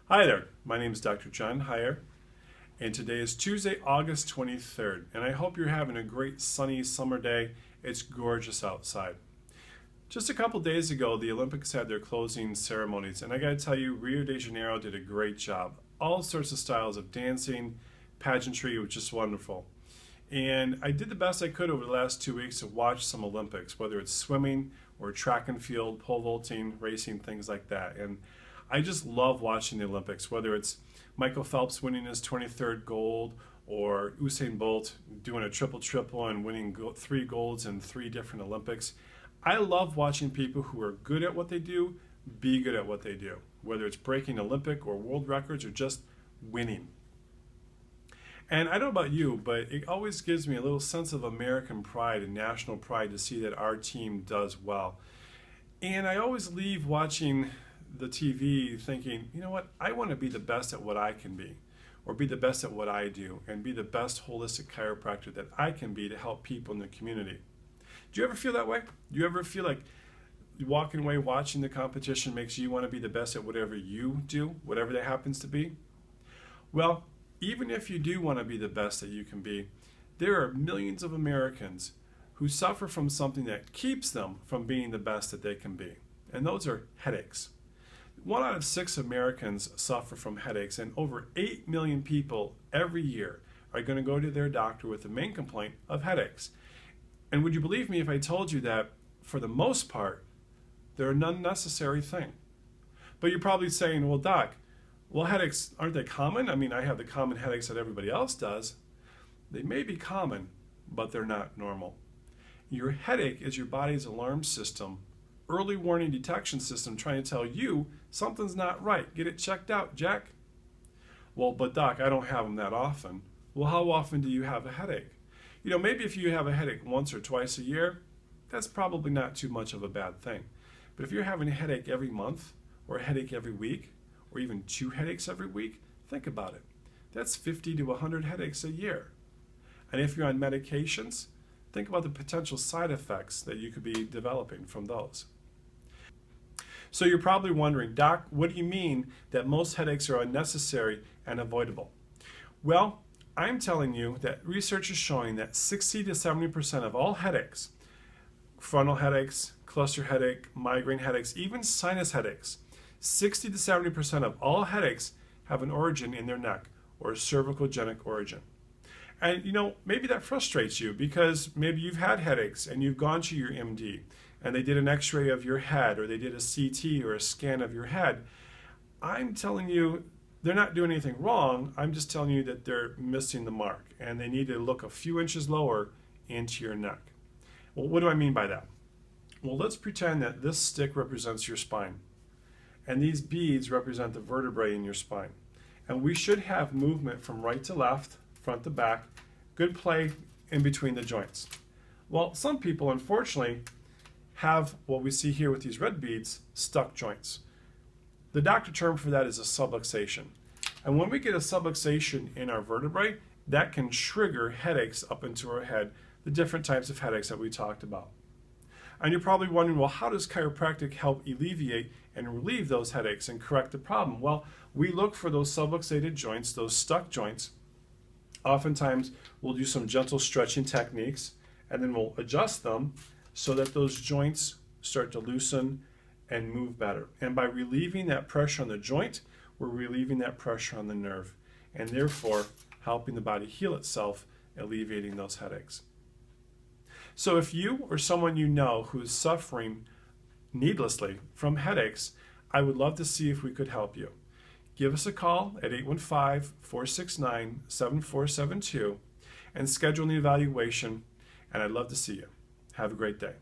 Hi there, my name is Dr. Jon K, and today is Tuesday, August 23rd, and I hope you're having a great sunny summer day. It's gorgeous outside. Just a couple days ago, the Olympics had their closing ceremonies, and I gotta tell you, Rio de Janeiro did a great job. All sorts of styles of dancing, pageantry, it was just wonderful. And I did the best I could over the last 2 weeks to watch some Olympics, whether it's swimming or track and field, pole vaulting, racing, things like that. And I just love watching the Olympics, whether it's Michael Phelps winning his 23rd gold or Usain Bolt doing a triple and winning 3 golds in 3 different Olympics. I love watching people who are good at what they do be good at what they do, whether it's breaking Olympic or world records or just winning. And I don't know about you, but it always gives me a little sense of American pride and national pride to see that our team does well. And I always leave watching the TV thinking, you know what, I want to be the best at what I can be, or be the best at what I do, and be the best holistic chiropractor that I can be to help people in the community. Do you ever feel that way? Do you ever feel like walking away watching the competition makes you want to be the best at whatever you do, whatever that happens to be? Well, even if you do want to be the best that you can be, there are millions of Americans who suffer from something that keeps them from being the best that they can be, and those are headaches. 1 out of 6 Americans suffer from headaches, and over 8 million people every year are going to go to their doctor with the main complaint of headaches. And would you believe me if I told you that, for the most part, they're an unnecessary thing? But you're probably saying, well, Doc, headaches, aren't they common? I mean, I have the common headaches that everybody else does. They may be common, but they're not normal. Your headache is your body's alarm system, early warning detection system, trying to tell you something's not right. Get it checked out, Jack. Well, but Doc, I don't have them that often. Well, how often do you have a headache? You know, maybe if you have a headache once or twice a year, that's probably not too much of a bad thing. But if you're having a headache every month, or a headache every week, or even 2 headaches every week, think about it. That's 50 to 100 headaches a year. And if you're on medications, think about the potential side effects that you could be developing from those. So you're probably wondering, Doc, what do you mean that most headaches are unnecessary and avoidable? Well, I'm telling you that research is showing that 60 to 70% of all headaches, frontal headaches, cluster headache, migraine headaches, even sinus headaches, 60 to 70% of all headaches have an origin in their neck, or a cervicogenic origin. And you know, maybe that frustrates you because maybe you've had headaches and you've gone to your MD and they did an x-ray of your head, or they did a CT or a scan of your head. I'm telling you, they're not doing anything wrong. I'm just telling you that they're missing the mark and they need to look a few inches lower into your neck. Well, what do I mean by that? Well, let's pretend that this stick represents your spine and these beads represent the vertebrae in your spine. And we should have movement from right to left, front to back, good play in between the joints. Well, some people, unfortunately, have what we see here with these red beads, stuck joints. The doctor term for that is a subluxation. And when we get a subluxation in our vertebrae, that can trigger headaches up into our head, the different types of headaches that we talked about. And you're probably wondering, well, how does chiropractic help alleviate and relieve those headaches and correct the problem? Well, we look for those subluxated joints, those stuck joints. Oftentimes, we'll do some gentle stretching techniques, and then we'll adjust them so that those joints start to loosen and move better. And by relieving that pressure on the joint, we're relieving that pressure on the nerve, and therefore helping the body heal itself, alleviating those headaches. So if you or someone you know who is suffering needlessly from headaches, I would love to see if we could help you. Give us a call at 815-469-7472 and schedule an evaluation, and I'd love to see you. Have a great day.